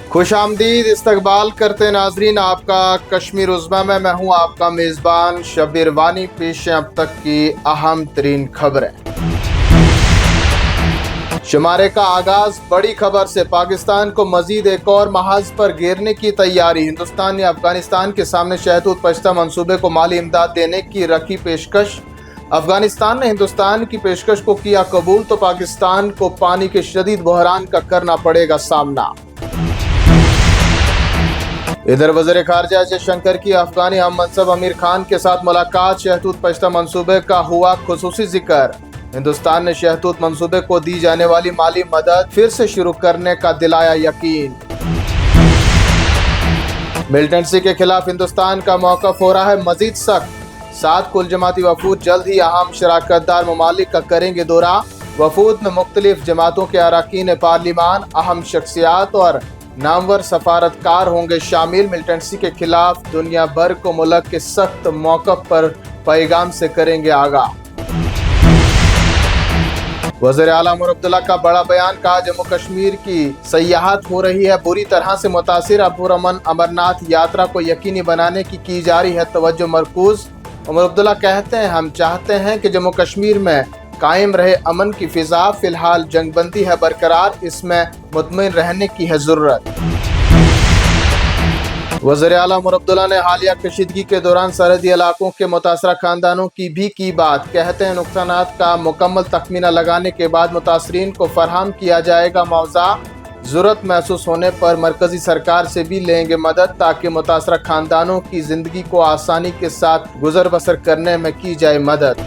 खुशामदीद इस्तकबाल करते नाजरीन आपका कश्मीर उज़्मा में। मैं हूं आपका मेज़बान शब्बीर वानी। पेश है अब तक की अहम तरीन खबरें। शुमारे का आगाज बड़ी खबर से। पाकिस्तान को मजीद एक और महाज पर घेरने की तैयारी। हिंदुस्तान ने अफगानिस्तान के सामने शहतूत पश्ता मंसूबे को माली इमदाद देने की रखी पेशकश। अफगानिस्तान ने हिंदुस्तान की पेशकश को किया कबूल तो पाकिस्तान को पानी के शदीद बहरान का करना पड़ेगा सामना। इधर वज़ीर ख़ारिजा जयशंकर की अफगानी हम मनसब आमिर खान के साथ मुलाकात। शहतूत पश्ता मंसूबे का हुआ खुसूसी जिक्र। हिंदुस्तान ने शहतूत मंसूबे को दी जाने वाली माली मदद फिर से शुरू करने का दिलाया यकीन। मिलिटेंसी के खिलाफ हिंदुस्तान का मौक़िफ़ हो रहा है मजीद सख्त। 7 कुल जमाती वफूद जल्द ही अहम शराकतदार ममालिक का करेंगे दौरा। वफूद में मुख्तलिफ जमातों के अरकान पार्लिमान, अहम शख्सियात और नामवर सफारतकार होंगे शामिल। मिलिटेंसी के खिलाफ दुनिया भर को मुल्क के सख्त मौक़िफ़ पर पैगाम से करेंगे आगाह। वज़ीर आला उमर अब्दुल्ला का बड़ा बयान। कहा जम्मू कश्मीर की सयाहत हो रही है बुरी तरह से मुतासिर। पुरअमन अमरनाथ यात्रा को यकीनी बनाने की जा रही है तवज्जो मरकूज। उमर अब्दुल्ला कहते हैं हम चाहते हैं कि जम्मू कश्मीर में कायम रहे अमन की फिजा। फिलहाल जंगबंदी है बरकरार, इसमें मुतमईन रहने की है ज़रूरत। वज़ीर आला उमर अब्दुल्ला ने हालिया कशीदगी के दौरान सरहदी इलाकों के मुतासरा खानदानों की भी की बात। कहते हैं नुकसानात का मुकम्मल तखमीना लगाने के बाद मुतासरीन को फराहम किया जाएगा मुआवजा। ज़रूरत महसूस होने पर मरकजी सरकार से भी लेंगे मदद ताकि मुतासरा खानदानों की जिंदगी को आसानी के साथ गुजर बसर करने में की जाए मदद।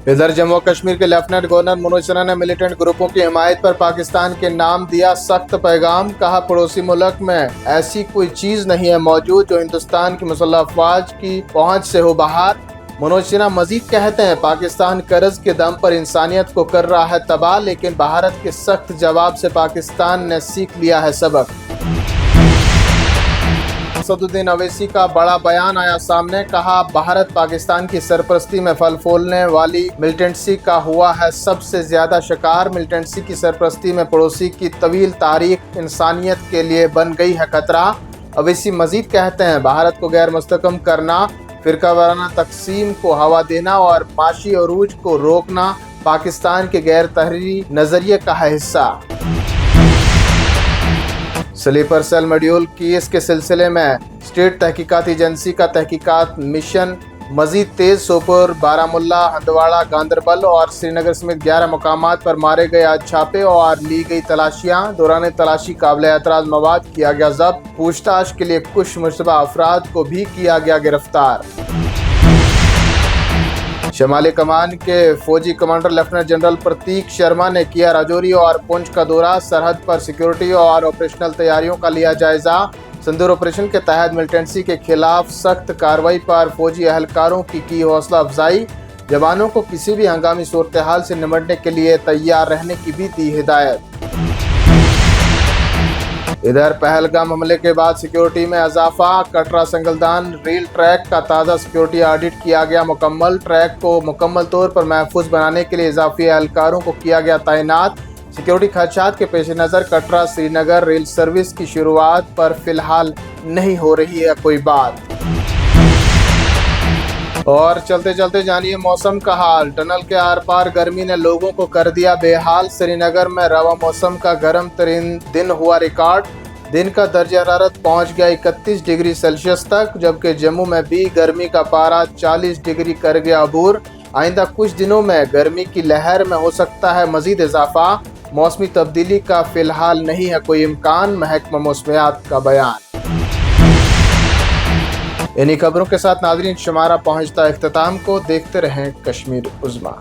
इधर जम्मू कश्मीर के लेफ्टिनेंट गवर्नर मनोज सिन्हा ने मिलिटेंट ग्रुपों की हिमायत पर पाकिस्तान के नाम दिया सख्त पैगाम। कहा पड़ोसी मुल्क में ऐसी कोई चीज नहीं है मौजूद जो हिंदुस्तान की मुसल्लह अफवाज की पहुंच से हो बाहर। मनोज सिन्हा मजीद कहते हैं पाकिस्तान कर्ज के दम पर इंसानियत को कर रहा है तबाह, लेकिन भारत के सख्त जवाब से पाकिस्तान ने सीख लिया है सबक। असदुद्दीन अवैसी का बड़ा बयान आया सामने। कहा भारत पाकिस्तान की सरपरस्ती में फल फूलने वाली मिलिटेंसी का हुआ है सबसे ज्यादा शिकार। मिलिटेंसी की सरपरस्ती में पड़ोसी की तवील तारीख इंसानियत के लिए बन गई है खतरा। अवैसी मजीद कहते हैं भारत को गैर मुस्तकम करना, फिरका वाराना तकसीम को हवा देना और माशी अरूज को रोकना पाकिस्तान के गैर तहरीरी नजरिए का है हिस्सा। स्लीपर सेल मॉड्यूल केस के सिलसिले में स्टेट तहकीकात एजेंसी का तहकीकात मिशन मजीद तेज। सोपोर, बारामुल्ला, हंदवाड़ा, गांदरबल और श्रीनगर समेत 11 मुकामात पर मारे गए आज छापे और ली गई तलाशियां। दौरान तलाशी काबिल एतराज मवाद किया गया जब्त। पूछताछ के लिए कुछ मुशतबा अफराद को भी किया गया गिरफ्तार। शमाली कमान के फौजी कमांडर लेफ्टिनेंट जनरल प्रतीक शर्मा ने किया राजौरी और पुंछ का दौरा। सरहद पर सिक्योरिटी और ऑपरेशनल तैयारियों का लिया जायजा। सिंदूर ऑपरेशन के तहत मिलिटेंसी के खिलाफ सख्त कार्रवाई पर फौजी अहलकारों की हौसला अफजाई। जवानों को किसी भी हंगामी सूरत हाल से निपटने के लिए तैयार रहने की भी दी हिदायत। इधर पहलगाम हमले के बाद सिक्योरिटी में इजाफा। कटरा संगलदान रेल ट्रैक का ताज़ा सिक्योरिटी ऑडिट किया गया मुकम्मल। ट्रैक को मुकम्मल तौर पर महफूज बनाने के लिए इजाफी एहलकारों को किया गया तैनात। सिक्योरिटी खदशात के पेश नज़र कटरा श्रीनगर रेल सर्विस की शुरुआत पर फिलहाल नहीं हो रही है कोई बात। और चलते चलते जानिए मौसम का हाल। टनल के आर पार गर्मी ने लोगों को कर दिया बेहाल। श्रीनगर में रवा मौसम का गर्म तरीन दिन हुआ रिकॉर्ड। दिन का दर्जा हरारत पहुंच गया 31 डिग्री सेल्सियस तक, जबकि जम्मू में भी गर्मी का पारा 40 डिग्री कर गया अबूर। आइंदा कुछ दिनों में गर्मी की लहर में हो सकता है मजीद इजाफा। मौसमी तब्दीली का फिलहाल नहीं है कोई इम्कान, महकमा मौसमियात का बयान। इन्हीं खबरों के साथ नाज़रीन शुमारा पहुंचता इख्तिताम को। देखते रहें कश्मीर उज़्मा।